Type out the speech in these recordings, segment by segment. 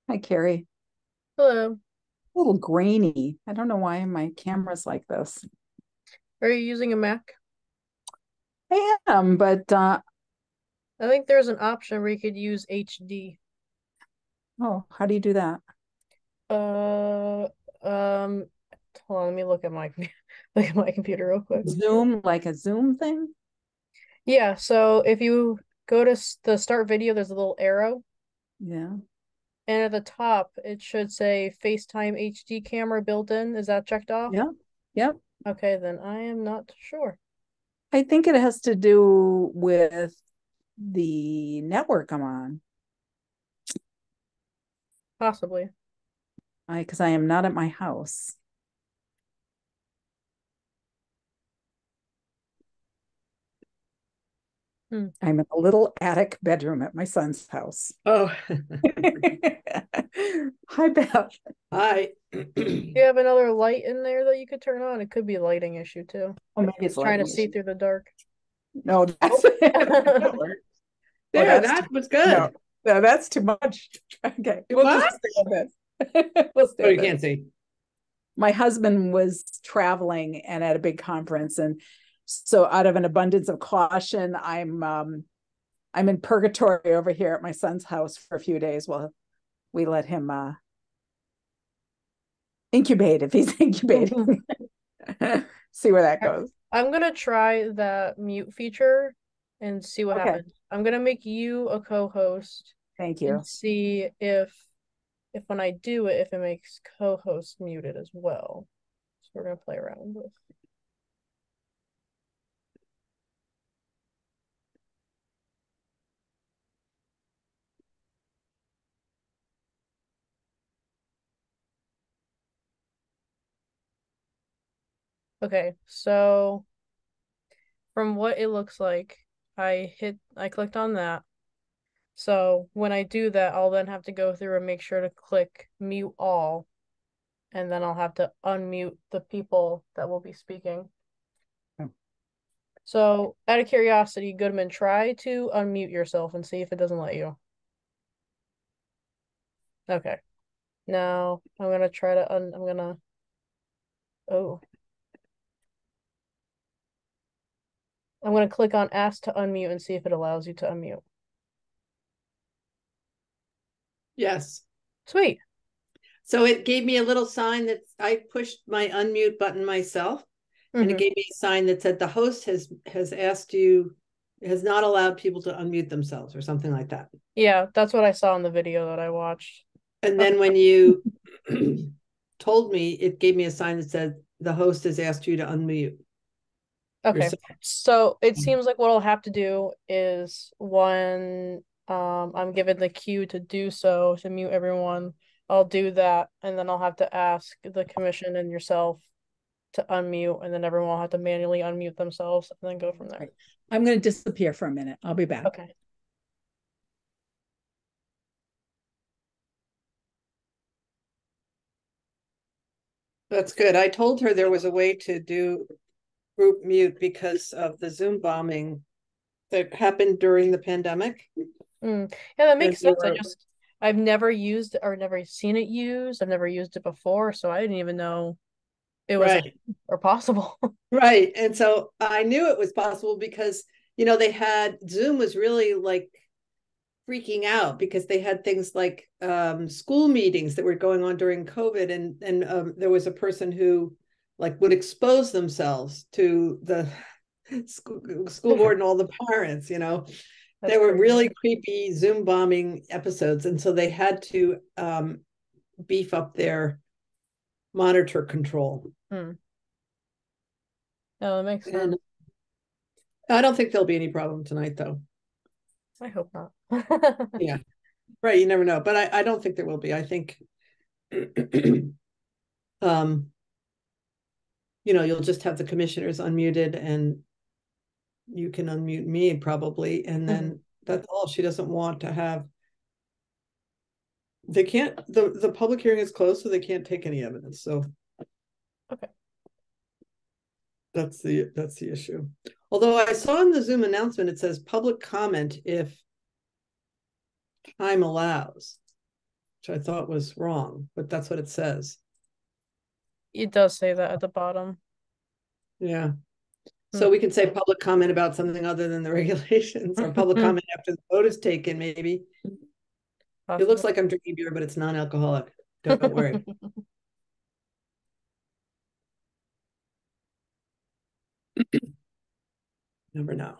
Hi, Carrie. Hello. A little grainy. I don't know why my camera's like this. Are you using a Mac? I am, but I think there's an option where you could use HD. oh, how do you do that? Uh, um, Hold on, let me look at my look at my computer real quick. Zoom, like a Zoom thing? Yeah, so if you go to the start video, there's a little arrow, Yeah. and at the top it should say FaceTime HD camera built in. Is that checked off? Yeah. Yep. Okay, then I am not sure. I think it has to do with the network I'm on. Possibly. Because I am not at my house. Hmm. I'm in a little attic bedroom at my son's house. Oh, Hi, Beth. hi. Do you have another light in there that you could turn on? It could be a lighting issue too. Oh, maybe it's Trying to lighting see issue. through the dark. No, that's Oh. that works. Oh, There, that's too, that was no, good. no, that's too much. Okay, Too we'll just much? stay with this. We'll stay Oh, with you this. can't see. My husband was traveling and at a big conference, and so out of an abundance of caution, I'm in purgatory over here at my son's house for a few days while we let him incubate if he's incubating. See where that goes. I'm gonna try that mute feature and see what Okay, happens. I'm gonna make you a co-host thank and you. see if when I do it, if it makes co-host muted as well. So we're gonna play around with. Okay, so from what it looks like, I clicked on that. So when I do that, I'll then have to go through and make sure to click mute all, and then I'll have to unmute the people that will be speaking. Oh, So, out of curiosity, Goodman, try to unmute yourself and see if it doesn't let you. Okay. Now, I'm gonna, oh, I'm gonna click on ask to unmute and see if it allows you to unmute. Yes. Sweet. So it gave me a little sign that I pushed my unmute button myself, and it Mm-hmm. gave me a sign that said the host has asked you, has not allowed people to unmute themselves or something like that. Yeah, that's what I saw in the video that I watched. And Okay. then when you told me, it gave me a sign that said the host has asked you to unmute Okay. yourself. So it seems like what I'll have to do is when I'm given the cue to do so to mute everyone, I'll do that and then I'll have to ask the commission and yourself to unmute, and then everyone will have to manually unmute themselves and then go from there. right. I'm going to disappear for a minute. I'll be back. Okay. That's good. I told her there was a way to do group mute because of the Zoom bombing that happened during the pandemic. Yeah, that And makes you sense. were I've never used or never seen it used. I've never used it before, so I didn't even know it was a right, or possible. right. And so I knew it was possible because, they had Zoom was really like freaking out because they had things like school meetings that were going on during COVID. And there was a person who like would expose themselves to the school board and all the parents. That's There were crazy. really creepy Zoom bombing episodes, and so they had to beef up their monitor control. Hmm. No, that makes And sense. I don't think there'll be any problem tonight, though. I hope not. Yeah, right. You never know, but I don't think there will be. I think, um, you'll just have the commissioners unmuted, and you can unmute me probably, and Mhm. then that's all. She doesn't want to have. They can't. The public hearing is closed, so they can't take any evidence. So Okay. that's the issue. Although I saw in the Zoom announcement it says public comment if time allows. which I thought was wrong, but that's what it says. It does say that at the bottom. Yeah. So we can say public comment about something other than the regulations, or public comment after the vote is taken, maybe. It looks like I'm drinking beer, but it's non-alcoholic. Don't worry. Never know.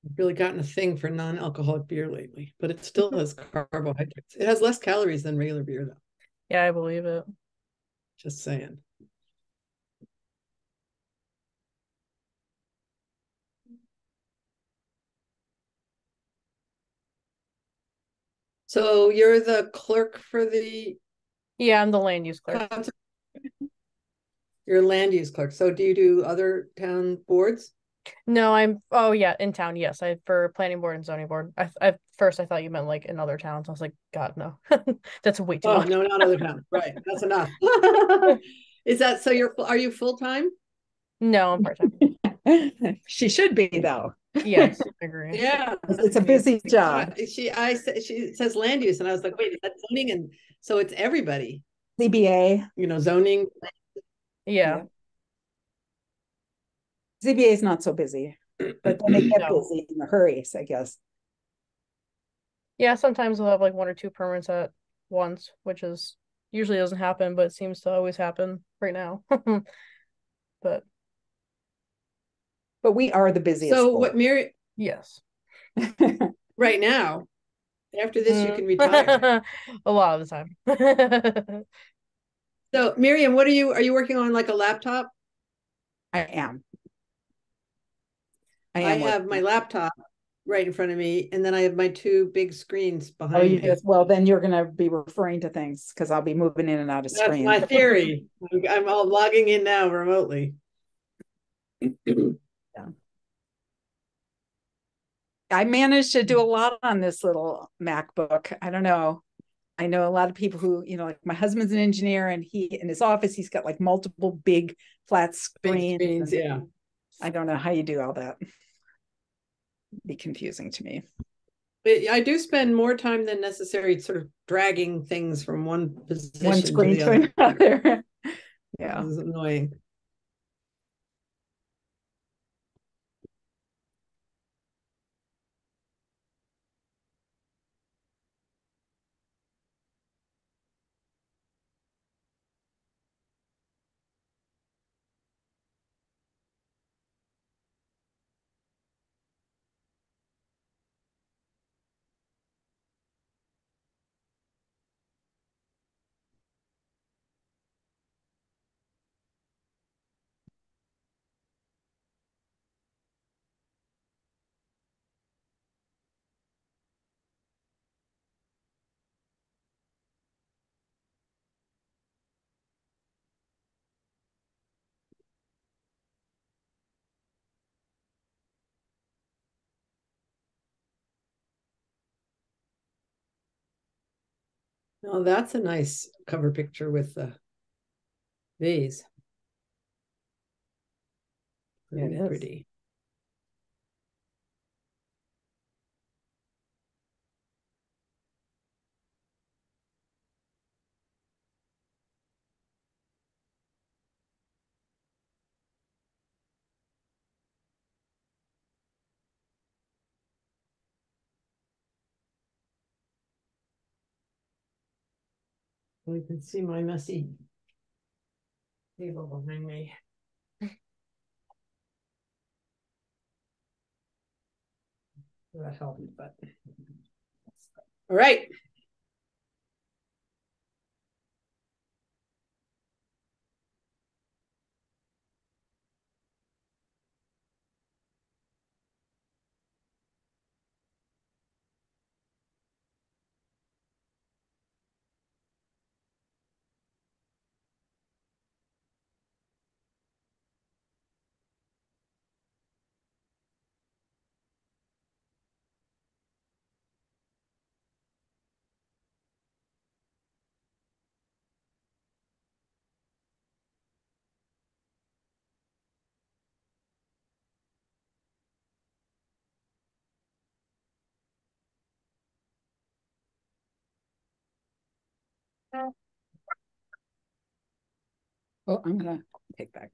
I've really gotten a thing for non-alcoholic beer lately, but it still has carbohydrates. It has less calories than regular beer, though. Yeah, I believe it. Just saying. So you're the clerk for the Yeah, I'm the land use clerk. concert? You're a land use clerk. So do you do other town boards? No, oh yeah, in town, yes. For planning board and zoning board. I first I thought you meant like in other towns. I was like, God, no. That's way too much. No, not other towns. Right. That's enough. Is that so are you full-time? No, I'm part-time. She should be though. Yes, I agree. Yeah. It's a busy job. She says land use, and I was like, wait, is that zoning? And so it's everybody. ZBA. Zoning. Yeah. ZBA is not so busy, but then they get No. busy in a hurry, I guess. Yeah, sometimes we'll have like one or two permits at once, which is usually doesn't happen, but it seems to always happen right now. But we are the busiest. So what Mary, yes. right now, after this, you can retire. A lot of the time. So Miriam, are you working on like a laptop? I am. I have my laptop right in front of me, and then I have my two big screens behind me. Well, then you're going to be referring to things because I'll be moving in and out of screens. That's my theory. I'm all logging in now remotely. Yeah. I managed to do a lot on this little MacBook. I don't know. I know a lot of people who, like my husband's an engineer, and in his office, he's got like multiple big flat screens. Big screens, yeah. I don't know how you do all that. It'd be confusing to me. But I do spend more time than necessary sort of dragging things from one position one screen to another. Yeah. This is annoying. Oh, that's a nice cover picture with the vase. Very pretty. Well, you can see my messy table behind me. That helped, but all right. Oh, I'm gonna take back.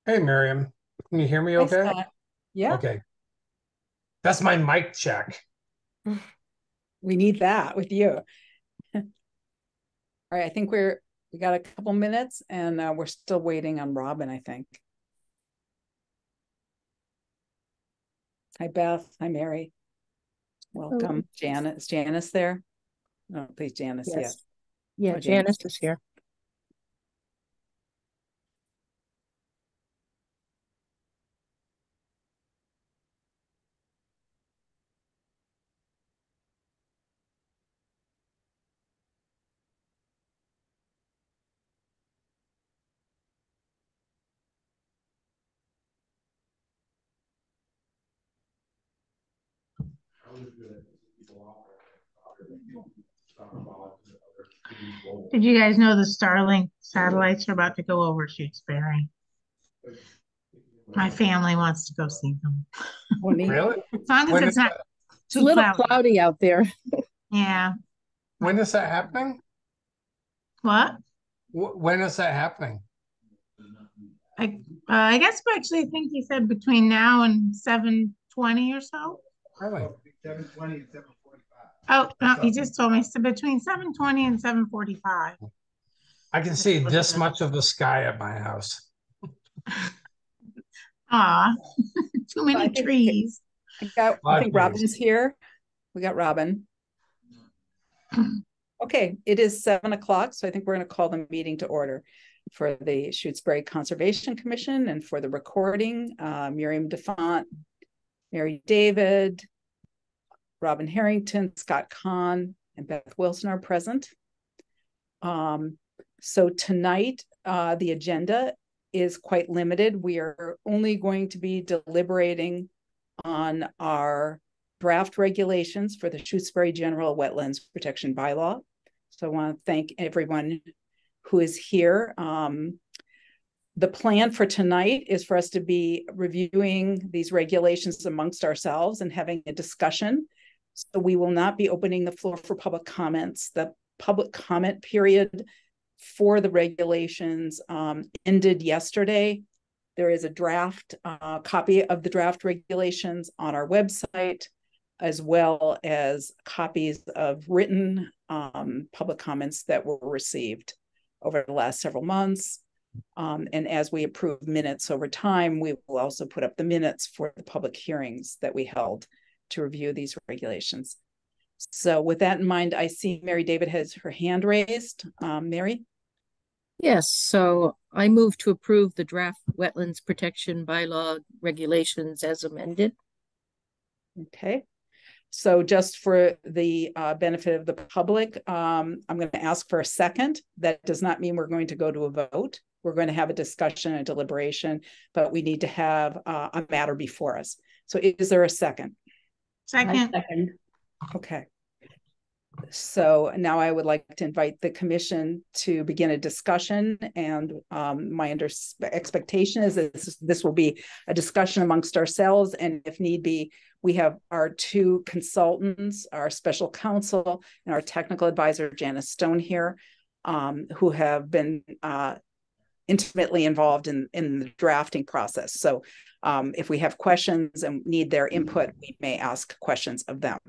Hey, Miriam, can you hear me Hi, okay? Scott. Yeah, Okay, that's my mic check. we need that with you. All right, I think we got a couple minutes and we're still waiting on Robin, I think. Hi, Beth. Hi, Mary. Welcome. Janice. Is Janice there? No, please, Janice. Yes. Yes. Yeah, Oh, Janice is here. Did you guys know the Starlink satellites are about to go over Shutesbury? My family wants to go see them. Really? As long as When it's is not that? It's a too little cloudy. cloudy out there. Yeah. When is that happening? What? When is that happening? I guess actually I think he said between now and 7:20 or so. Really? Oh, no, he just told me so between 7:20 and 7:45. I can see this much of the sky at my house. Ah, too I many think trees. I think Robin's here. We got Robin. Okay, it is 7 o'clock, so I think we're going to call the meeting to order for the Shutesbury Conservation Commission and for the recording. Miriam DeFont, Mary David, Robin Harrington, Scott Kahn, and Beth Wilson are present. So tonight, the agenda is quite limited. We are only going to be deliberating on our draft regulations for the Shutesbury General Wetlands Protection Bylaw. So I want to thank everyone who is here. The plan for tonight is for us to be reviewing these regulations amongst ourselves and having a discussion. So we will not be opening the floor for public comments. The public comment period for the regulations ended yesterday. There is a draft copy of the draft regulations on our website, as well as copies of written public comments that were received over the last several months. And as we approve minutes over time, we will also put up the minutes for the public hearings that we held to review these regulations. So with that in mind, I see Mary David has her hand raised. Mary? Yes, so I move to approve the draft wetlands protection bylaw regulations as amended. Okay. So just for the benefit of the public, I'm going to ask for a second. That does not mean we're going to go to a vote. We're going to have a discussion and deliberation, but we need to have a matter before us. So is there a second? Second. Okay. So now I would like to invite the commission to begin a discussion, and my expectation is that this will be a discussion amongst ourselves, and if need be, we have our two consultants, our special counsel and our technical advisor, Janice Stone here, who have been intimately involved in the drafting process. So if we have questions and need their input, we may ask questions of them.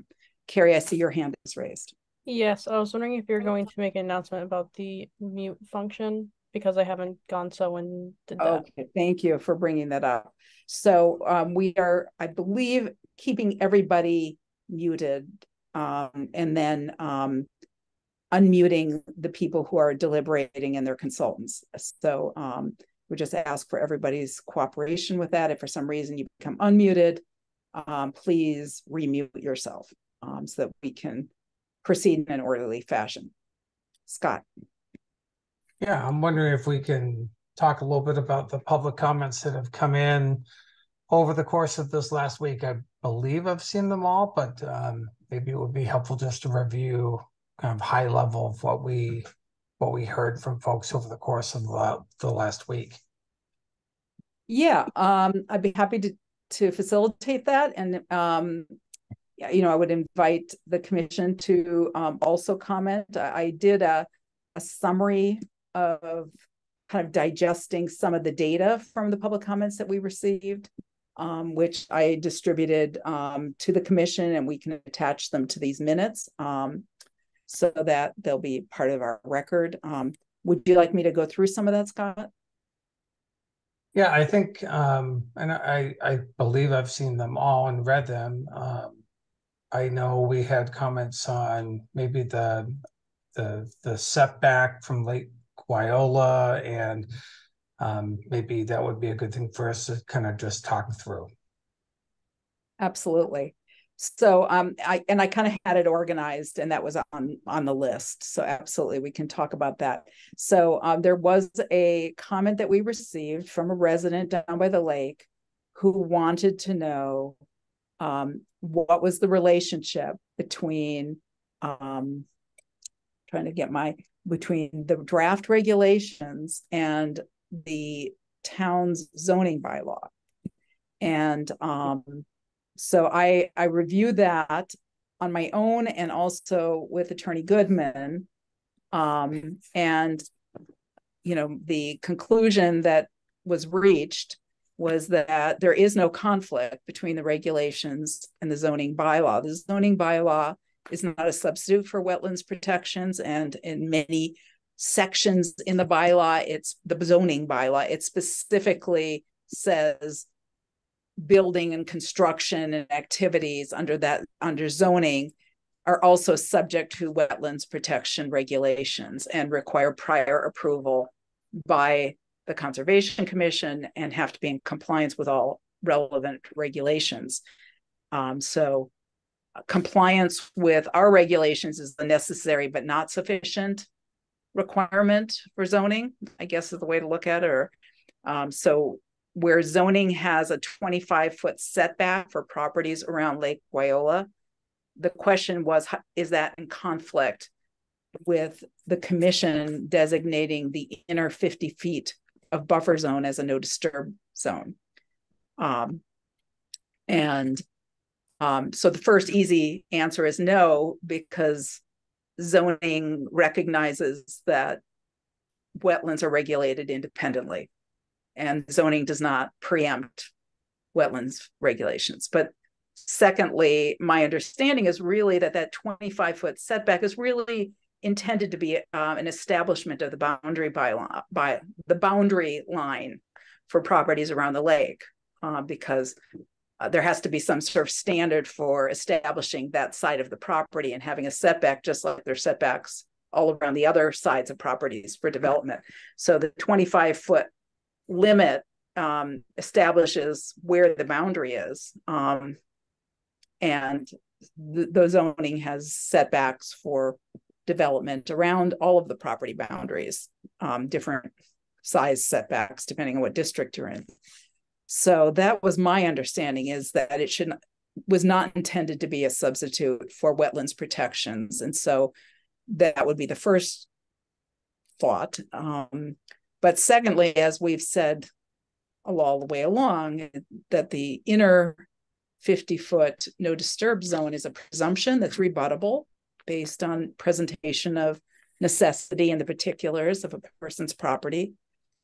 Carrie, I see your hand is raised. Yes, I was wondering if you're going to make an announcement about the mute function because I haven't gone so and did that. Okay, thank you for bringing that up. So we are, I believe, keeping everybody muted and then unmuting the people who are deliberating and their consultants. So we just ask for everybody's cooperation with that. If for some reason you become unmuted, please remute yourself so that we can proceed in an orderly fashion. Scott. Yeah, I'm wondering if we can talk a little bit about the public comments that have come in over the course of this last week. I believe I've seen them all, but maybe it would be helpful just to review kind of high level of what we heard from folks over the course of the last week. Yeah, I'd be happy to facilitate that, and I would invite the commission to also comment. I did a summary of kind of digesting some of the data from the public comments that we received, which I distributed to the commission, and we can attach them to these minutes so that they'll be part of our record. Would you like me to go through some of that, Scott? Yeah, I think, and I believe I've seen them all and read them. I know we had comments on maybe the setback from Lake Guayola, and maybe that would be a good thing for us to kind of just talk through. Absolutely. So I kind of had it organized, and that was on the list. So absolutely, we can talk about that. So there was a comment that we received from a resident down by the lake who wanted to know what was the relationship between between the draft regulations and the town's zoning bylaw. And so I reviewed that on my own and also with Attorney Goodman. And, the conclusion that was reached was that there is no conflict between the regulations and the zoning bylaw. The zoning bylaw is not a substitute for wetlands protections. And in many sections in the bylaw, it's the zoning bylaw. It specifically says building and construction and activities under zoning are also subject to wetlands protection regulations and require prior approval by the Conservation Commission and have to be in compliance with all relevant regulations. So compliance with our regulations is the necessary but not sufficient requirement for zoning, I guess is the way to look at it. So where zoning has a 25-foot setback for properties around Lake Guayola, the question was, is that in conflict with the commission designating the inner 50 feet of buffer zone as a no disturb zone? So the first easy answer is no, because zoning recognizes that wetlands are regulated independently, and zoning does not preempt wetlands regulations. But secondly, my understanding is really that 25-foot setback is really intended to be an establishment of the boundary bylaw, by the boundary line for properties around the lake, because there has to be some sort of standard for establishing that side of the property and having a setback, just like there's setbacks all around the other sides of properties for development. So the 25-foot limit establishes where the boundary is, and the zoning has setbacks for development around all of the property boundaries, different size setbacks depending on what district you're in. So that was my understanding, is that it was not intended to be a substitute for wetlands protections. And so that would be the first thought. But secondly, as we've said all the way along, that the inner 50-foot no disturb zone is a presumption that's rebuttable based on presentation of necessity and the particulars of a person's property,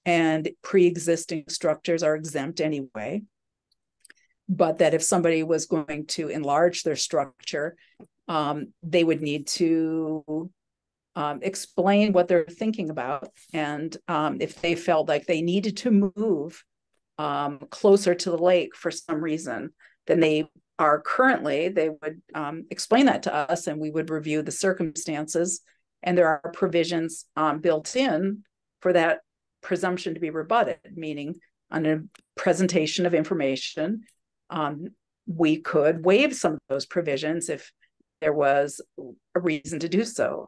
and pre-existing structures are exempt anyway. But that if somebody was going to enlarge their structure, they would need to explain what they're thinking about. And if they felt like they needed to move closer to the lake for some reason than they are currently, they would explain that to us, and we would review the circumstances. And there are provisions built in for that presumption to be rebutted, meaning on a presentation of information, we could waive some of those provisions if there was a reason to do so.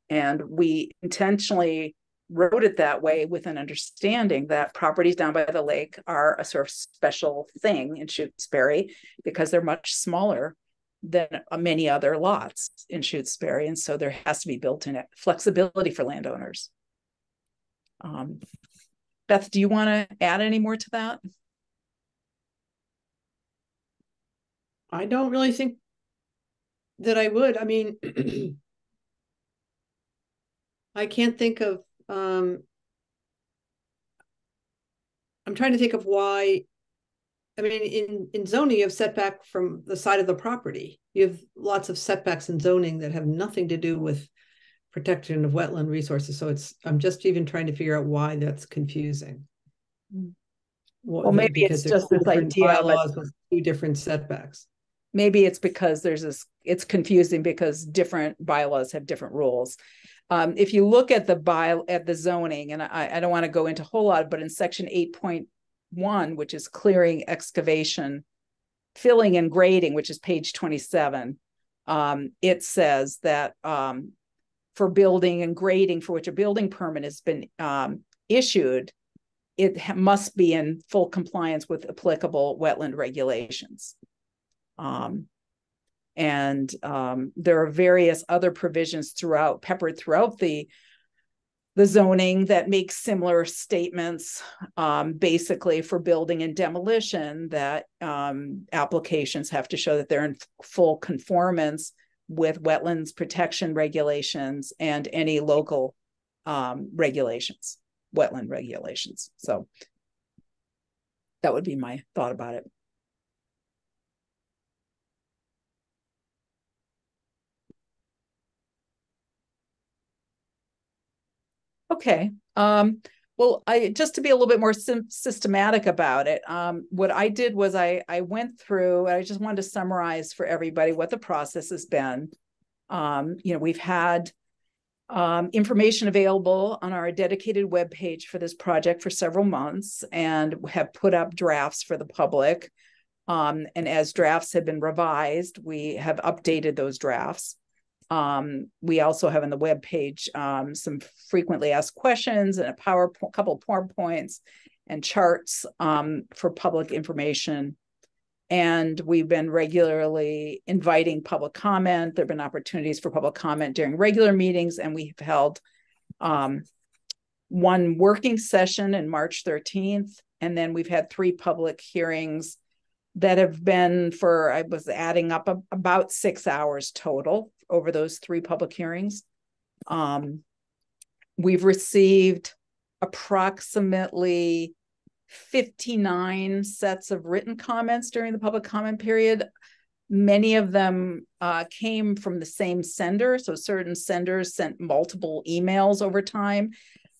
And we intentionally wrote it that way with an understanding that properties down by the lake are a sort of special thing in Shutesbury because they're much smaller than many other lots in Shutesbury. And so there has to be built-in flexibility for landowners. Beth, do you want to add any more to that? I don't really think that I would. I mean, I can't think of I'm trying to think of why. I mean, in zoning, you have setback from the side of the property. You have lots of setbacks in zoning that have nothing to do with protection of wetland resources. So I'm just even trying to figure out why that's confusing. Well, maybe because it's just this idea bylaws with two different setbacks. Maybe it's because it's confusing because different bylaws have different rules. If you look at the zoning, and I don't want to go into a whole lot, but in section 8.1, which is clearing, excavation, filling, and grading, which is page 27, it says that for building and grading for which a building permit has been issued, it must be in full compliance with applicable wetland regulations. There are various other provisions peppered throughout the zoning that make similar statements, basically for building and demolition, that applications have to show that they're in full conformance with wetlands protection regulations and any local regulations, wetland regulations. So that would be my thought about it. Okay. Well, just to be a little bit more systematic about it, what I did was I went through, I just wanted to summarize for everybody what the process has been. We've had information available on our dedicated webpage for this project for several months and have put up drafts for the public. And as drafts have been revised, we have updated those drafts. We also have on the webpage some frequently asked questions and a couple PowerPoints and charts for public information. And we've been regularly inviting public comment. There have been opportunities for public comment during regular meetings, and we've held one working session in March 13th, and then we've had 3 public hearings that have been I was adding up about 6 hours total over those 3 public hearings. We've received approximately 59 sets of written comments during the public comment period. Many of them came from the same sender. So certain senders sent multiple emails over time.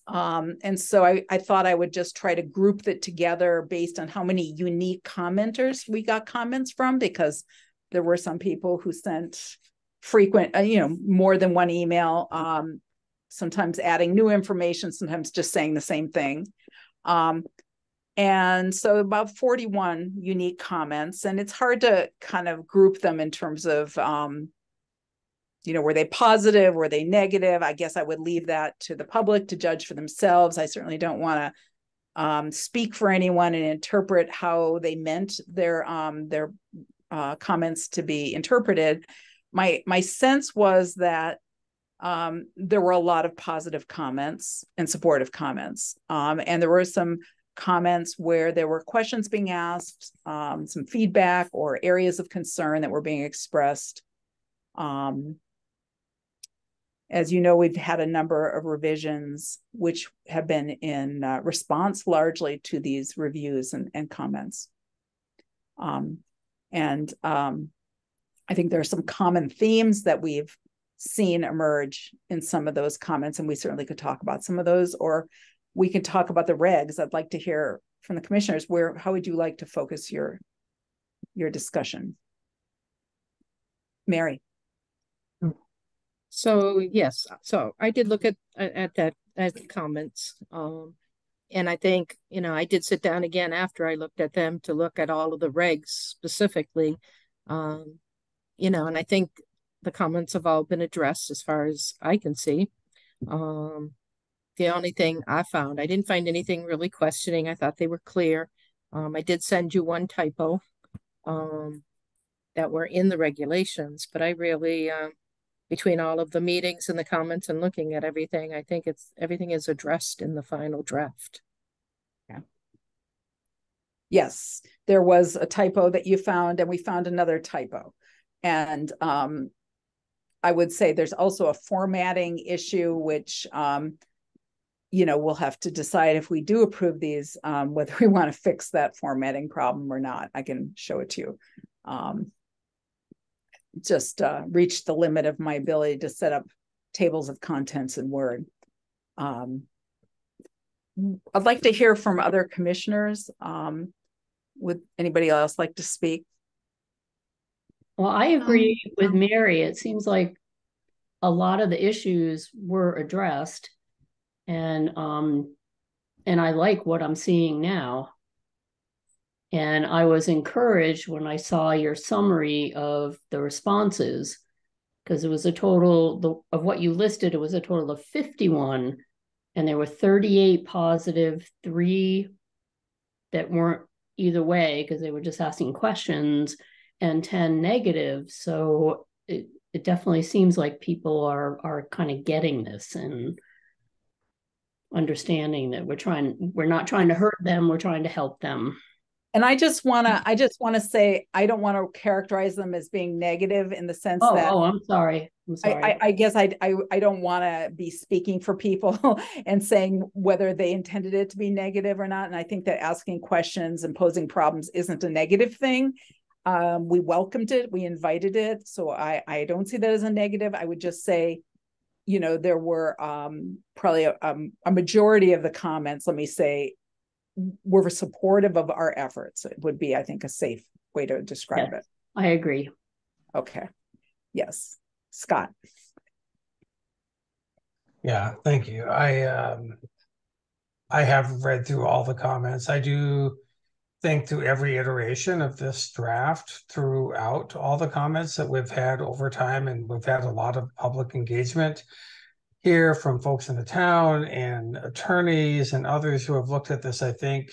And so I thought I would just try to group it together based on how many unique commenters we got comments from, because there were some people who sent frequent, more than one email, sometimes adding new information, sometimes just saying the same thing. And so about 41 unique comments, and it's hard to kind of group them in terms of, were they positive, were they negative? I guess I would leave that to the public to judge for themselves. I certainly don't want to speak for anyone and interpret how they meant their comments to be interpreted. My sense was that there were a lot of positive comments and supportive comments, and there were some comments where there were questions being asked, some feedback or areas of concern that were being expressed. As you know, we've had a number of revisions which have been in response largely to these reviews and comments. I think there are some common themes that we've seen emerge in some of those comments, and we certainly could talk about some of those, or we can talk about the regs. I'd like to hear from the commissioners, how would you like to focus your discussion? Mary. So yes, so I did look at the comments, and I think I did sit down again after I looked at them to look at all of the regs specifically, and I think the comments have all been addressed as far as I can see. The only thing I found, I didn't find anything really questioning. I thought they were clear. I did send you one typo that were in the regulations, but I really, between all of the meetings and the comments and looking at everything, I think everything is addressed in the final draft. Yeah. Yes, there was a typo that you found, and we found another typo. And I would say there's also a formatting issue, which we'll have to decide if we do approve these, whether we want to fix that formatting problem or not. I can show it to you. Just reached the limit of my ability to set up tables of contents in Word. I'd like to hear from other commissioners. Would anybody else like to speak? Well, I agree with Mary. It seems like a lot of the issues were addressed, and I like what I'm seeing now. And I was encouraged when I saw your summary of the responses, because it was a total of what you listed, it was a total of 51, and there were 38 positive, 3 that weren't either way because they were just asking questions, and 10 negative. So it definitely seems like people are kind of getting this and understanding that we're not trying to hurt them, we're trying to help them. And I just want to say, I don't want to characterize them as being negative in the sense that. Oh, I'm sorry. I guess I don't want to be speaking for people and saying whether they intended it to be negative or not. And I think that asking questions and posing problems isn't a negative thing. We welcomed it, we invited it. So I don't see that as a negative. I would just say, there were probably a majority of the comments, let me say, were supportive of our efforts. It would be, I think, a safe way to describe it. I agree. Okay. Yes. Scott. Yeah, thank you. I have read through all the comments. I do think through every iteration of this draft, throughout all the comments that we've had over time, and we've had a lot of public engagement here from folks in the town and attorneys and others who have looked at this. I think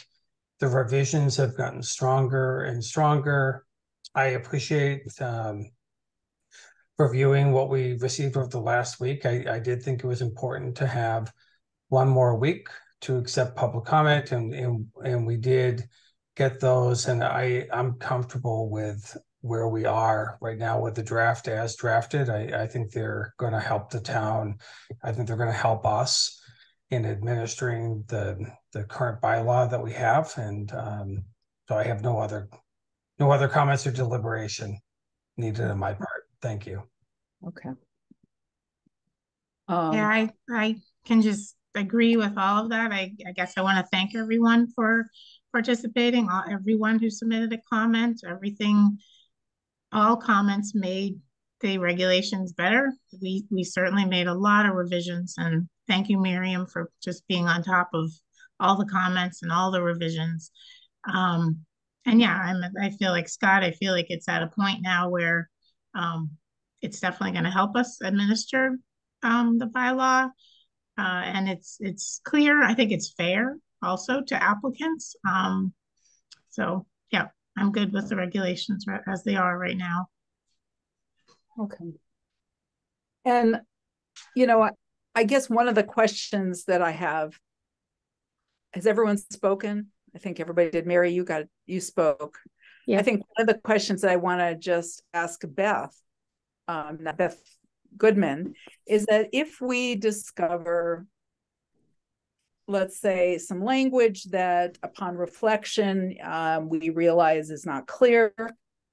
the revisions have gotten stronger and stronger. I appreciate reviewing what we received over the last week. I did think it was important to have one more week to accept public comment, and we did get those, and I'm comfortable with where we are right now with the draft as drafted. I think they're going to help the town. I think they're going to help us in administering the current bylaw that we have, and so I have no other comments or deliberation needed on my part. Thank you. Okay. Yeah, I can just agree with all of that. I guess I want to thank everyone for participating, everyone who submitted a comment, all comments made the regulations better. We certainly made a lot of revisions, and thank you, Miriam, for just being on top of all the comments and all the revisions. And yeah, I feel like Scott, I feel like it's at a point now where it's definitely going to help us administer the bylaw. And it's clear. I think it's fair also to applicants. So yeah, I'm good with the regulations as they are right now. Okay. And, I guess one of the questions that I have, has everyone spoken? I think everybody did. Mary, you spoke. Yeah. I think one of the questions that I want to just ask Beth, not Beth Goodman, is that if we discover, let's say, some language that upon reflection, we realize is not clear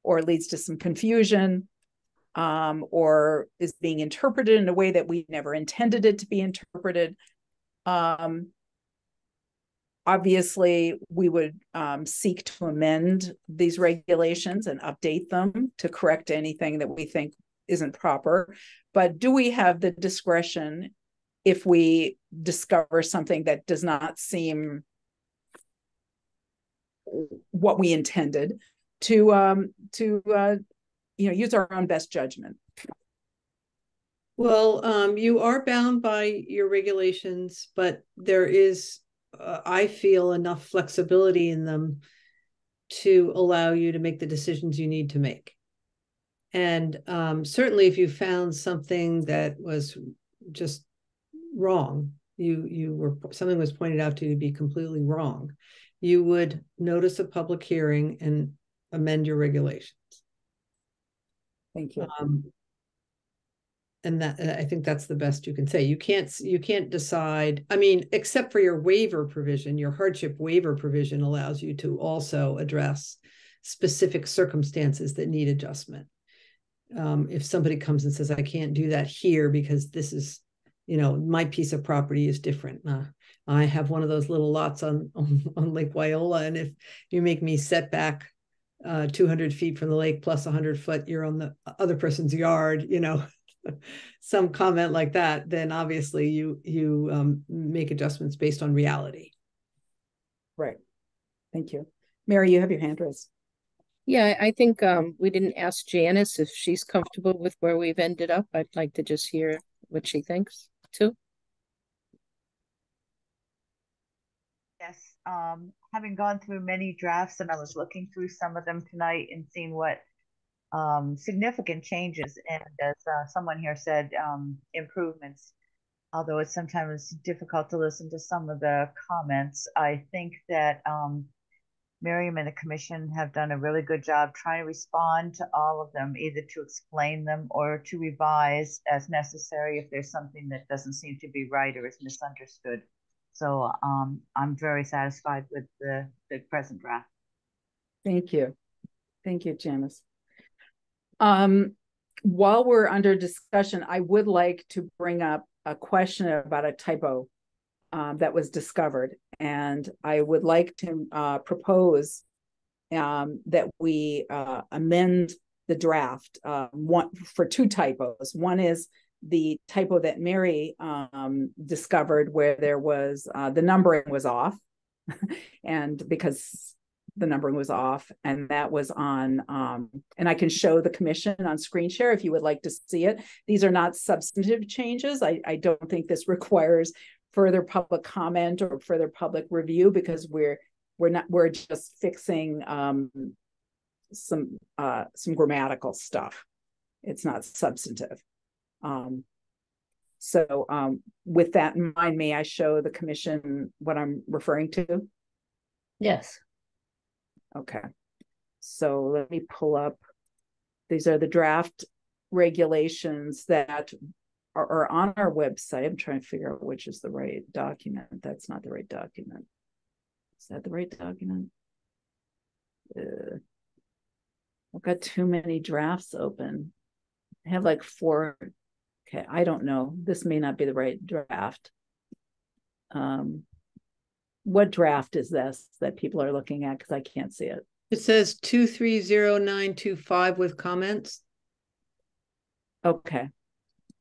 or leads to some confusion, or is being interpreted in a way that we never intended it to be interpreted, obviously we would seek to amend these regulations and update them to correct anything that we think isn't proper. But do we have the discretion, if we discover something that does not seem what we intended, to use our own best judgment? Well, you are bound by your regulations, but there is, I feel, enough flexibility in them to allow you to make the decisions you need to make. And certainly if you found something that was just wrong, something was pointed out to you to be completely wrong, you would notice a public hearing and amend your regulations. Thank you. that, I think that's the best you can say. You can't decide, I mean, except for your waiver provision. Your hardship waiver provision allows you to also address specific circumstances that need adjustment. If somebody comes and says, I can't do that here because this is, my piece of property is different. I have one of those little lots on Lake Wyola, and if you make me set back 200 feet from the lake plus 100 foot, you're on the other person's yard, some comment like that, then obviously you make adjustments based on reality. Right. Thank you. Mary, you have your hand raised. Yeah, I think we didn't ask Janice if she's comfortable with where we've ended up. I'd like to just hear what she thinks too. Yes, having gone through many drafts, and I was looking through some of them tonight and seeing what significant changes, and as someone here said, improvements. Although it's sometimes difficult to listen to some of the comments, I think that Miriam and the commission have done a really good job trying to respond to all of them, either to explain them or to revise as necessary if there's something that doesn't seem to be right or is misunderstood. So I'm very satisfied with the present draft. Thank you. Thank you, Janice. While we're under discussion, I would like to bring up a question about a typo that was discovered. And I would like to propose that we amend the draft for two typos. One is the typo that Mary discovered, where there was the numbering was off, and because the numbering was off, and that was on, and I can show the commission on screen share if you would like to see it. These are not substantive changes. I don't think this requires further public comment or further public review, because we're just fixing some grammatical stuff. It's not substantive. So with that in mind, may I show the commission what I'm referring to? Yes. Okay. So let me pull up. These are the draft regulations that are on our website. I'm trying to figure out which is the right document. That's not the right document. Is that the right document? I've got too many drafts open. I have like 4. Okay, I don't know. This may not be the right draft. What draft is this that people are looking at? Because I can't see it. It says 230925 with comments. Okay.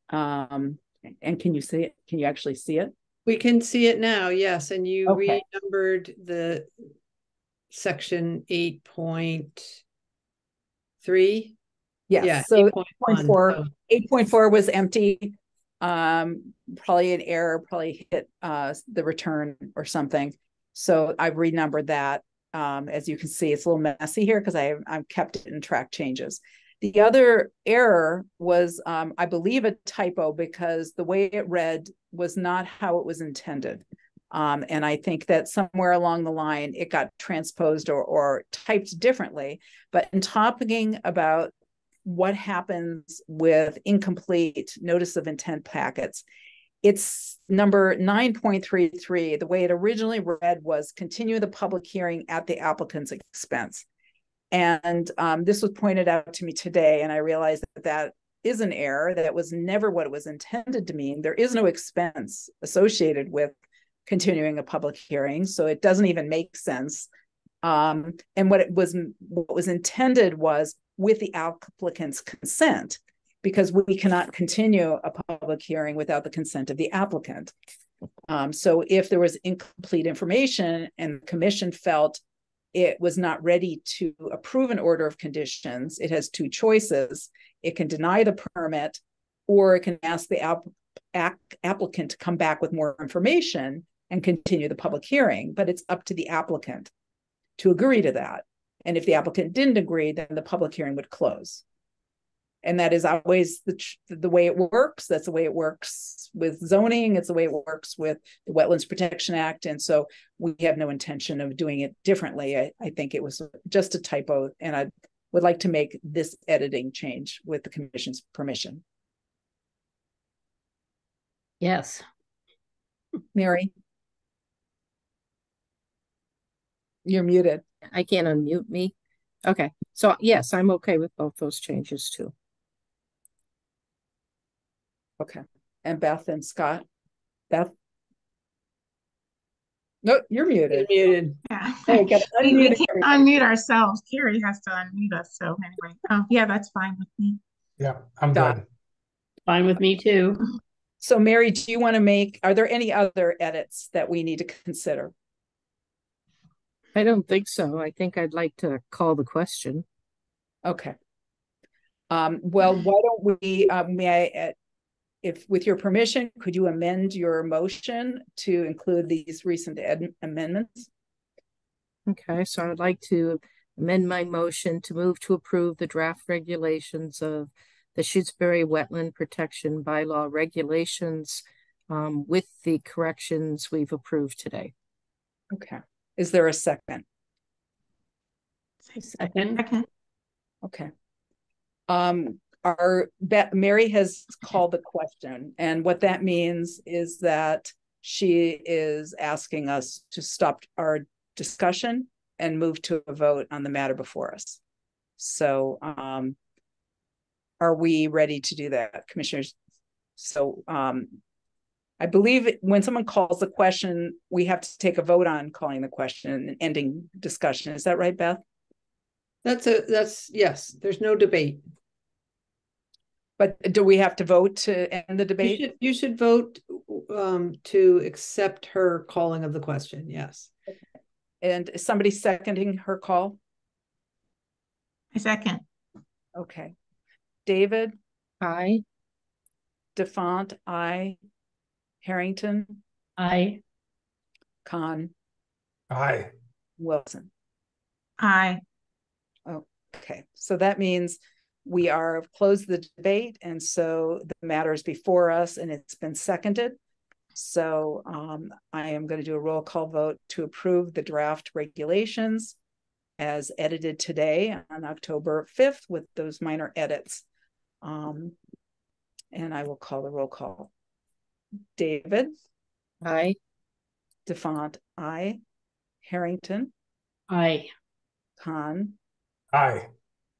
And can you see it? Can you actually see it? We can see it now, yes. And you renumbered the section 8.3. Yes. Yeah, so 8.4. 8.4 was empty. Probably an error, probably hit the return or something. So I've renumbered that. As you can see, it's a little messy here because I've kept it in track changes. The other error was, I believe, a typo, because the way it read was not how it was intended. And I think that somewhere along the line, it got transposed or typed differently. But in talking about what happens with incomplete notice of intent packets, it's number 9.33. The way it originally read was continue the public hearing at the applicant's expense. And this was pointed out to me today, and I realized that is an error. That was never what it was intended to mean. There is no expense associated with continuing a public hearing, so it doesn't even make sense. And what was intended was with the applicant's consent, because we cannot continue a public hearing without the consent of the applicant. So if there was incomplete information and the commission felt it was not ready to approve an order of conditions, it has two choices. It can deny the permit, or it can ask the applicant to come back with more information and continue the public hearing. But it's up to the applicant to agree to that. And if the applicant didn't agree, then the public hearing would close. And that is always the way it works. That's the way it works with zoning. It's the way it works with the Wetlands Protection Act. And so we have no intention of doing it differently. I think it was just a typo, and I would like to make this editing change with the commission's permission. Yes. Mary, you're muted. I can't unmute me. Okay, so yes, I'm okay with both those changes too. Okay. And Beth and Scott? Beth? No, you're muted. You're muted. Yeah. Oh, we We unmute can't unmute ourselves. Carrie has to unmute us. So anyway, yeah, that's fine with me. Yeah, I'm Done. good. Fine with me too. So Mary, do you want to make, are there any other edits that we need to consider? I don't think so. I think I'd like to call the question. Okay. Well, why don't we, may I, if with your permission, could you amend your motion to include these recent amendments? Okay, so I'd like to amend my motion to move to approve the draft regulations of the Shutesbury Wetland Protection Bylaw regulations with the corrections we've approved today. Okay. Is there a second? Second. Second. Okay. Mary has called the question, and what that means is that she is asking us to stop our discussion and move to a vote on the matter before us. So are we ready to do that, commissioners? So I believe when someone calls the question, we have to take a vote on calling the question and ending discussion. Is that right, Beth? That's yes, there's no debate. But do we have to vote to end the debate? You should vote to accept her calling of the question, yes. And is somebody seconding her call? A second. Okay. David? Aye. DeFont, aye. Harrington? Aye. Khan? Aye. Wilson? Aye. Okay, so that means we are closed the debate, and so the matter is before us and it's been seconded. So I am going to do a roll call vote to approve the draft regulations as edited today on October 5th with those minor edits. And I will call the roll call. David? Aye. DeFont, aye. Harrington? Aye. Khan? Aye.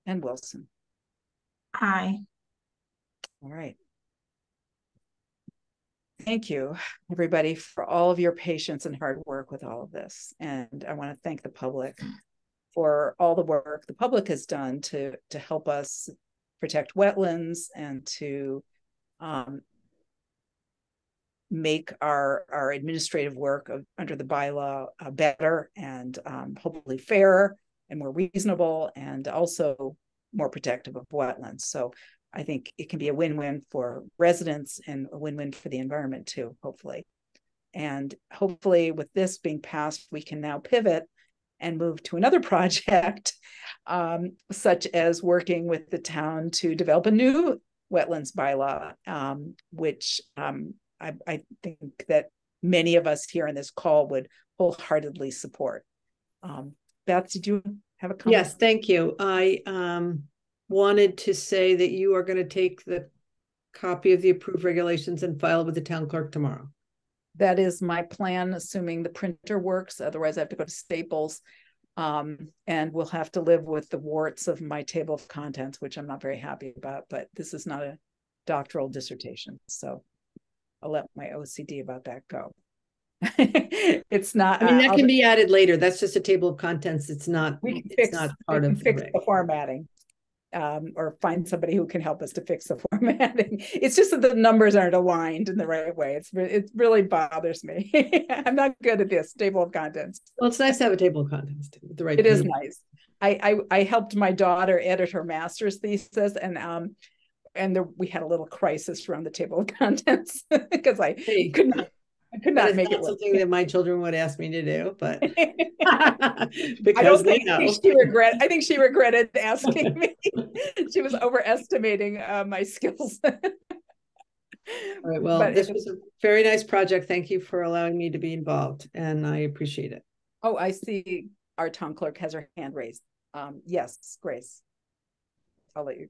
And Wilson. Aye. All right. Thank you, everybody, for all of your patience and hard work with all of this. And I want to thank the public for all the work the public has done to help us protect wetlands and to make our administrative work under the bylaw better and hopefully fairer and more reasonable and also more protective of wetlands. So I think it can be a win-win for residents and a win-win for the environment too, hopefully. And hopefully with this being passed, we can now pivot and move to another project, such as working with the town to develop a new wetlands bylaw, which I think that many of us here in this call would wholeheartedly support. Beth, did you have a comment? Yes, thank you. I wanted to say that you are going to take the copy of the approved regulations and file it with the town clerk tomorrow. That is my plan, assuming the printer works. Otherwise, I have to go to Staples, and we'll have to live with the warts of my table of contents, which I'm not very happy about. But this is not a doctoral dissertation, so I'll let my OCD about that go. It's not. I mean, that can be added later. That's just a table of contents. It's not. It's not part of the formatting. Or find somebody who can help us to fix the formatting. It's just that the numbers aren't aligned in the right way. It really bothers me. I'm not good at this table of contents. Well, it's nice to have a table of contents too, with the right. It is nice. I helped my daughter edit her master's thesis, and we had a little crisis around the table of contents because I could not make it work. Something that my children would ask me to do, but because I think she regretted asking me. She was overestimating my skills. All right. Well, this was a very nice project. Thank you for allowing me to be involved, and I appreciate it. Oh, I see. Our town clerk has her hand raised. Yes, Grace. I'll let you.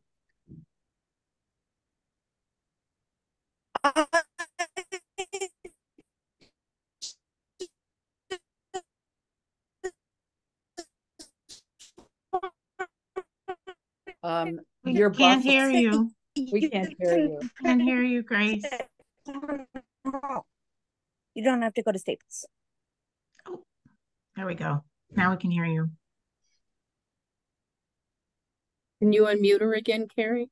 We You're can't hear buffering. you. We can't hear you. Can't hear you, Grace. You don't have to go to Staples. Oh, there we go. Now we can hear you. Can you unmute her again, Carrie?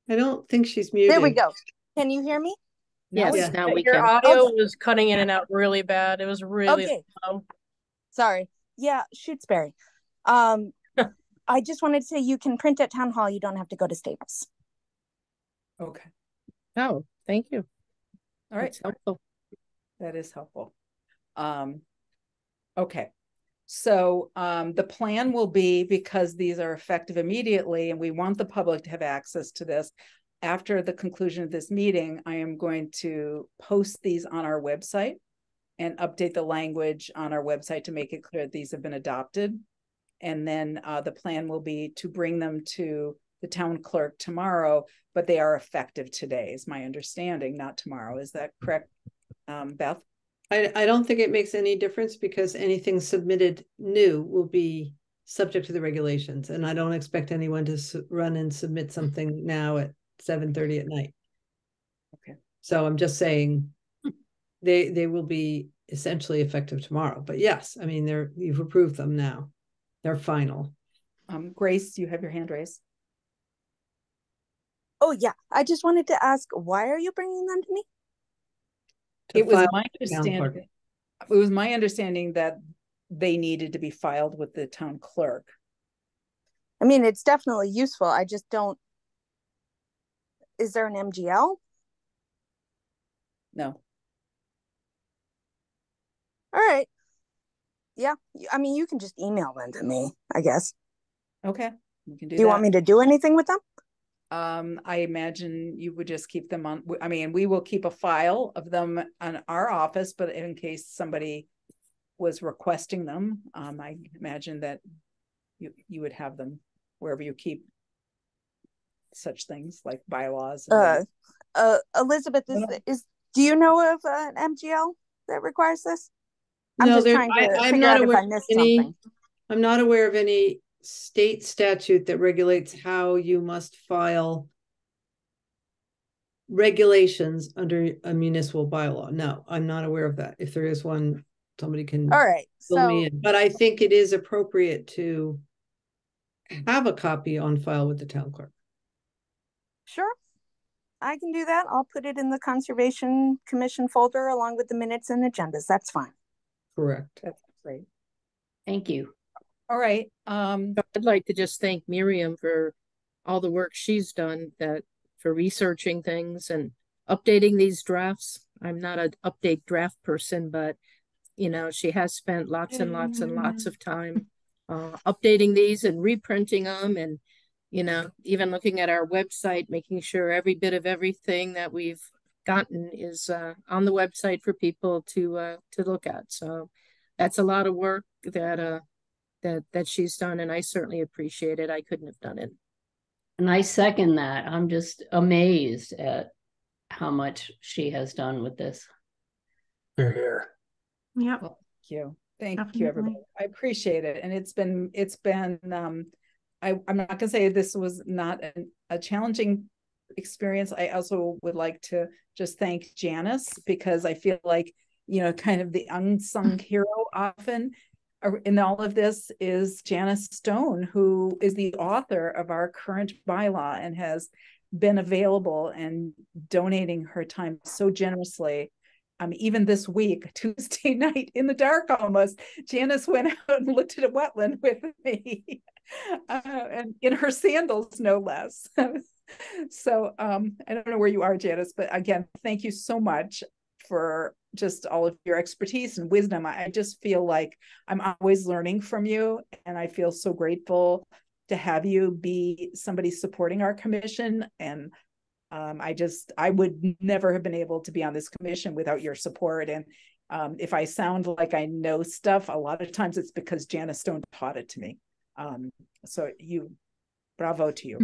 I don't think she's muted. There we go. Can you hear me? Yes, Yeah. now we Your can. audio Okay. was cutting in and out really bad. It was really Okay. low. Sorry. Yeah, Shutesbury. I just wanted to say you can print at Town Hall. You don't have to go to Staples. Okay. Oh, thank you. All right. That's helpful. That is helpful. Okay. So the plan will be, because these are effective immediately and we want the public to have access to this, after the conclusion of this meeting, I am going to post these on our website and update the language on our website to make it clear that these have been adopted. And then the plan will be to bring them to the town clerk tomorrow, but they are effective today, is my understanding, not tomorrow. Is that correct, Beth? I don't think it makes any difference because anything submitted new will be subject to the regulations. And I don't expect anyone to run and submit something now at 7:30 at night. Okay. So I'm just saying they will be essentially effective tomorrow. But yes, I mean, you've approved them now. They're final. Grace, you have your hand raised. Oh, yeah. I just wanted to ask, why are you bringing them to me? It was my understanding that they needed to be filed with the town clerk. I mean, it's definitely useful. I just don't. Is there an MGL? No. All right. Yeah. I mean, you can just email them to me, I guess. Okay. We can do Do you that. want me to do anything with them? I imagine you would just keep them on. I mean, we will keep a file of them on our office, but in case somebody was requesting them, I imagine that you would have them wherever you keep such things like bylaws. Elizabeth, do you know of an MGL that requires this? I'm No, just trying to figure out if I missed something. I'm not aware of any state statute that regulates how you must file regulations under a municipal bylaw. No, I'm not aware of that. If there is one, somebody can All right, fill me in. But I think it is appropriate to have a copy on file with the town clerk. Sure, I can do that. I'll put it in the Conservation Commission folder along with the minutes and agendas. That's fine. Correct. That's great. Thank you. All right. I'd like to just thank Miriam for all the work she's done for researching things and updating these drafts. I'm not an update draft person, but she has spent lots and lots and lots of time updating these and reprinting them, and even looking at our website, making sure every bit of everything that we've gotten is on the website for people to look at. So that's a lot of work that she's done, and I certainly appreciate it. I couldn't have done it. And I second that. I'm just amazed at how much she has done with this. Here. Yep. Well, thank you. Thank Definitely. you, everybody. I appreciate it. And it's been I'm not gonna say this was not a challenging experience. I also would like to just thank Janice, because I feel like, kind of the unsung hero often in all of this is Janice Stone, who is the author of our current bylaw and has been available and donating her time so generously. Even this week, Tuesday night, in the dark almost, Janice went out and looked at a wetland with me, and in her sandals, no less. So I don't know where you are, Janice, but again, thank you so much for just all of your expertise and wisdom. I just feel like I'm always learning from you, and I feel so grateful to have you be somebody supporting our commission. And I would never have been able to be on this commission without your support. And if I sound like I know stuff, a lot of times it's because Janice Stone taught it to me. So bravo to you.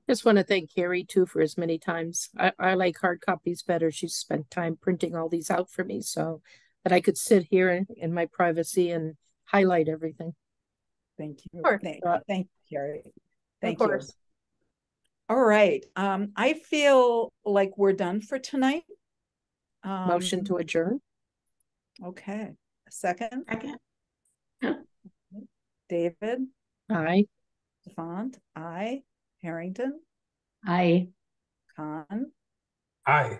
Just want to thank Carrie too for as many times. I like hard copies better. She's spent time printing all these out for me so that I could sit here in my privacy and highlight everything. Thank you. Sure. Thank you, Carrie. Thank Of you. course. All right. I feel like we're done for tonight. Motion to adjourn. Okay. A second. Second. David, Aye. Stefan, aye. Harrington, Aye. Khan, Aye.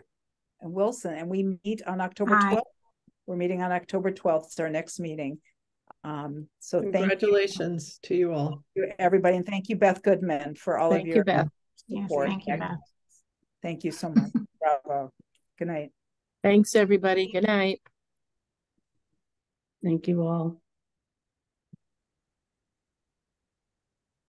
and Wilson. And we meet on October Aye. 12th. We're meeting on October 12th. It's our next meeting. So Congratulations to you all. thank you, everybody. And thank you, Beth Goodman, for all of Thank your you, Beth. Yes, support. thank you, Beth. Thank you so much. Bravo. Good night. Thanks, everybody. Good night. Thank you all.